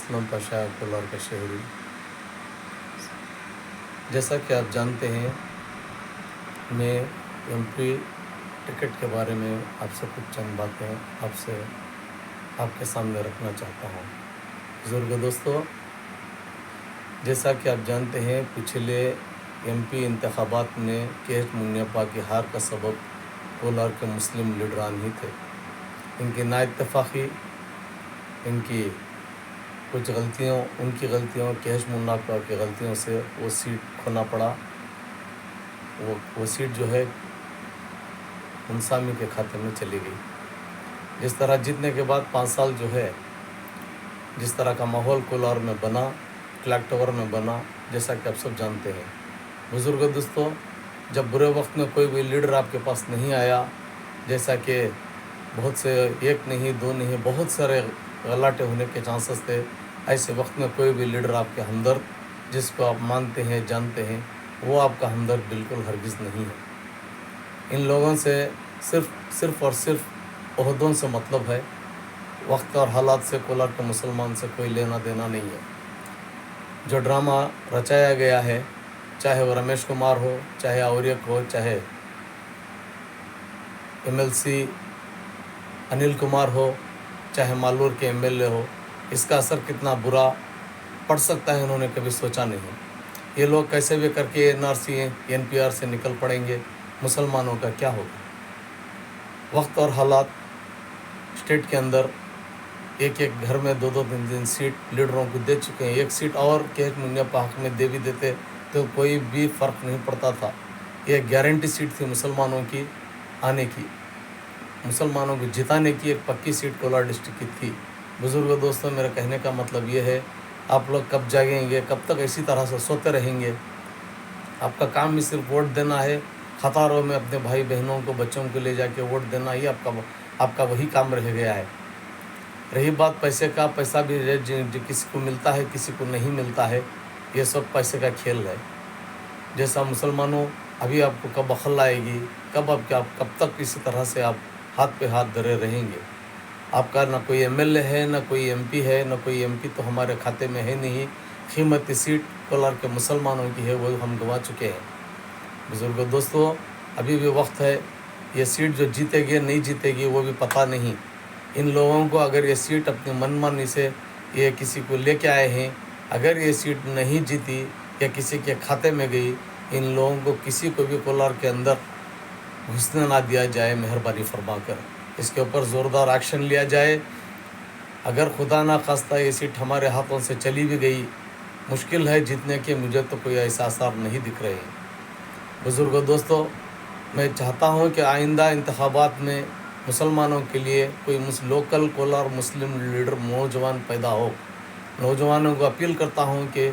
اسلم پاشا کولار کا شہری، جیسا کہ آپ جانتے ہیں میں ایم پی ٹکٹ کے بارے میں آپ سے کچھ چند باتیں آپ کے سامنے رکھنا چاہتا ہوں۔ بزرگ دوستو، جیسا کہ آپ جانتے ہیں پچھلے ایم پی انتخابات میں کیچ منیپا کی ہار کا سبب کولار کے مسلم لیڈران ہی تھے۔ ان کی نااتفاقی، ان کی کچھ غلطیوں، ان کی غلطیوں، کیچ منیپا کی غلطیوں سے وہ سیٹ کھونا پڑا۔ وہ سیٹ جو ہے منسامی کے کھاتے میں چلی گئی۔ جس طرح جیتنے کے بعد 5 سال جو ہے جس طرح کا ماحول کولار میں بنا، کلاک ٹاور میں بنا، جیسا کہ آپ سب جانتے ہیں۔ بزرگ دوستو، جب برے وقت میں کوئی بھی لیڈر آپ کے پاس نہیں آیا، جیسا کہ بہت سے، ایک نہیں دو نہیں، بہت سارے غلاٹے ہونے کے چانسز تھے، ایسے وقت میں کوئی بھی لیڈر آپ کے ہمدرد جس کو آپ مانتے ہیں، جانتے ہیں، وہ آپ کا ہمدرد بالکل ہرگز نہیں ہے۔ ان لوگوں سے صرف اور صرف عہدوں سے مطلب ہے، وقت اور حالات سے کولار کے مسلمان سے کوئی لینا دینا نہیں ہے۔ جو ڈرامہ رچایا گیا ہے، چاہے وہ رمیش کمار ہو، چاہے اور ایک ہو، چاہے MLC انل کمار ہو، چاہے مالور کے MLA ہو، اس کا اثر کتنا برا پڑ سکتا ہے انہوں نے کبھی سوچا نہیں۔ یہ لوگ کیسے بھی کر کے NRC NPR سے نکل پڑیں گے، مسلمانوں کا کیا ہوگا؟ وقت اور حالات اسٹیٹ کے اندر ایک گھر میں 2-2 سیٹ لیڈروں کو دے چکے ہیں۔ ایک سیٹ اور کیچ منیپا حق میں دے بھی دیتے تو کوئی بھی فرق نہیں پڑتا تھا۔ یہ گارنٹی سیٹ تھی مسلمانوں کی آنے کی، مسلمانوں کو جتانے کی ایک پکی سیٹ کولار ڈسٹرکٹ کی تھی۔ بزرگ دوستوں، میرا کہنے کا مطلب یہ ہے، آپ لوگ کب جاگیں گے؟ کب تک اسی طرح سے سوتے رہیں گے؟ آپ کا کام بھی صرف ووٹ دینا ہے، قطاروں میں اپنے بھائی بہنوں کو، بچوں کو لے جا کے ووٹ دینا ہی آپ کا وہی کام رہ گیا ہے۔ رہی بات پیسے کا، پیسہ بھی کسی کو ملتا ہے، کسی کو نہیں ملتا ہے، یہ سب پیسے کا کھیل ہے۔ جیسا مسلمانوں، ابھی آپ کو کب عقل آئے گی؟ کب تک اسی طرح سے آپ ہاتھ پہ ہاتھ دھرے رہیں گے؟ آپ کا نہ کوئی MLA ہے، نہ کوئی MP ہے، نہ کوئی MP تو ہمارے کھاتے میں ہے نہیں۔ قیمتی سیٹ کولار کے مسلمانوں کی ہے، وہ ہم گوا چکے ہیں۔ بزرگ دوستو، ابھی بھی وقت ہے، یہ سیٹ جو جیتے گی نہیں جیتے گی وہ بھی پتہ نہیں۔ ان لوگوں کو اگر یہ سیٹ اپنی من مانی سے یہ کسی کو لے کے آئے ہیں، اگر یہ سیٹ نہیں جیتی یا کسی کے کھاتے میں گئی، ان لوگوں کو کسی کو بھی کولار کے اندر گھسنے نہ دیا جائے، مہربانی فرما کر اس کے اوپر زوردار ایکشن لیا جائے۔ اگر خدا نہ خواستہ یہ سیٹ ہمارے ہاتھوں سے چلی بھی گئی، مشکل ہے جیتنے کے، مجھے تو کوئی ایسا آثار نہیں دکھ رہے ہیں۔ بزرگوں دوستو، میں چاہتا ہوں کہ آئندہ انتخابات میں مسلمانوں کے لیے کوئی لوکل کولار مسلم لیڈر نوجوان پیدا ہو۔ نوجوانوں کو اپیل کرتا ہوں کہ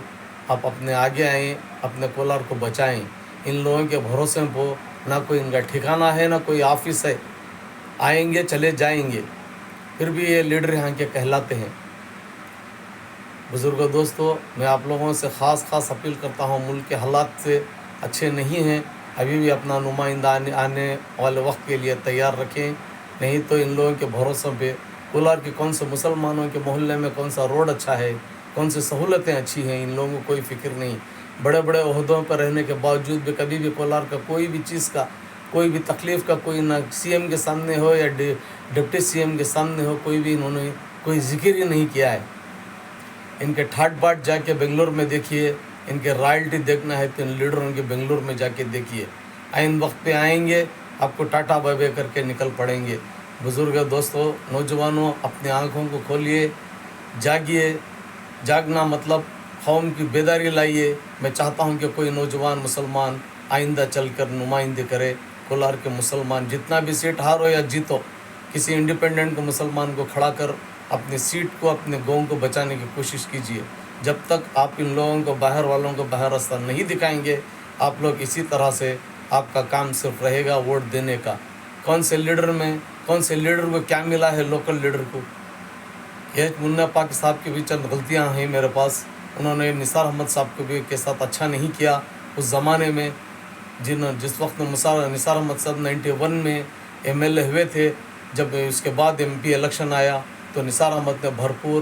آپ اپنے آگے آئیں، اپنے کولار کو بچائیں۔ ان لوگوں کے بھروسے پہ نہ کوئی ان کا ٹھکانہ ہے، نہ کوئی آفس ہے، آئیں گے چلے جائیں گے، پھر بھی یہ لیڈر یہاں کے کہلاتے ہیں۔ بزرگوں دوستو، میں آپ لوگوں سے خاص اپیل کرتا ہوں، ملک کے حالات سے اچھے نہیں ہیں، ابھی بھی اپنا نمائندہ آنے والے وقت کے لیے تیار رکھیں، نہیں تو ان لوگوں کے بھروسوں پہ کولار کی کون سے مسلمانوں کے محلے میں کون سا روڈ اچھا ہے، کون سی سہولتیں اچھی ہیں، ان لوگوں کو کوئی فکر نہیں۔ بڑے عہدوں پر رہنے کے باوجود بھی کبھی بھی کولار کا کوئی بھی چیز کا، کوئی بھی تکلیف کا، کوئی نہ CM کے سامنے ہو یا ڈپٹی CM کے سامنے ہو، کوئی بھی انہوں نے کوئی ذکر ہی نہیں کیا ہے۔ ان کے ٹھاٹ باٹ جا کے بنگلور میں دیکھیے، ان کے رائلٹی دیکھنا ہے تو ان لیڈروں کے بنگلور میں جا کے دیکھیے، آئند وقت پہ آئیں گے، آپ کو ٹاٹا بائے بائے کر کے نکل پڑیں گے۔ بزرگ دوستو، نوجوانوں، اپنی آنکھوں کو کھولیے، جاگیے۔ جاگنا مطلب قوم کی بیداری لائیے۔ میں چاہتا ہوں کہ کوئی نوجوان مسلمان آئندہ چل کر نمائندگی کرے کولار کے مسلمان، جتنا بھی سیٹ ہارو یا جیتو، کسی انڈیپینڈنٹ کو مسلمان کو کھڑا کر اپنی سیٹ کو، اپنے گاؤں کو بچانے کی کوشش کیجیے۔ جب تک آپ ان لوگوں کو، باہر والوں کو باہر راستہ نہیں دکھائیں گے، آپ لوگ اسی طرح سے، آپ کا کام صرف رہے گا ووٹ دینے کا۔ کون سے لیڈر کو کیا ملا ہے لوکل لیڈر کو؟ کیچ منیپا صاحب کی بھی چند غلطیاں ہیں میرے پاس۔ انہوں نے نثار احمد صاحب کو بھی کے ساتھ اچھا نہیں کیا اس زمانے میں، جس وقت نثار احمد صاحب 91 میں MLA ہوئے تھے۔ جب اس کے بعد MP الیکشن آیا تو نثار احمد نے بھرپور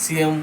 CM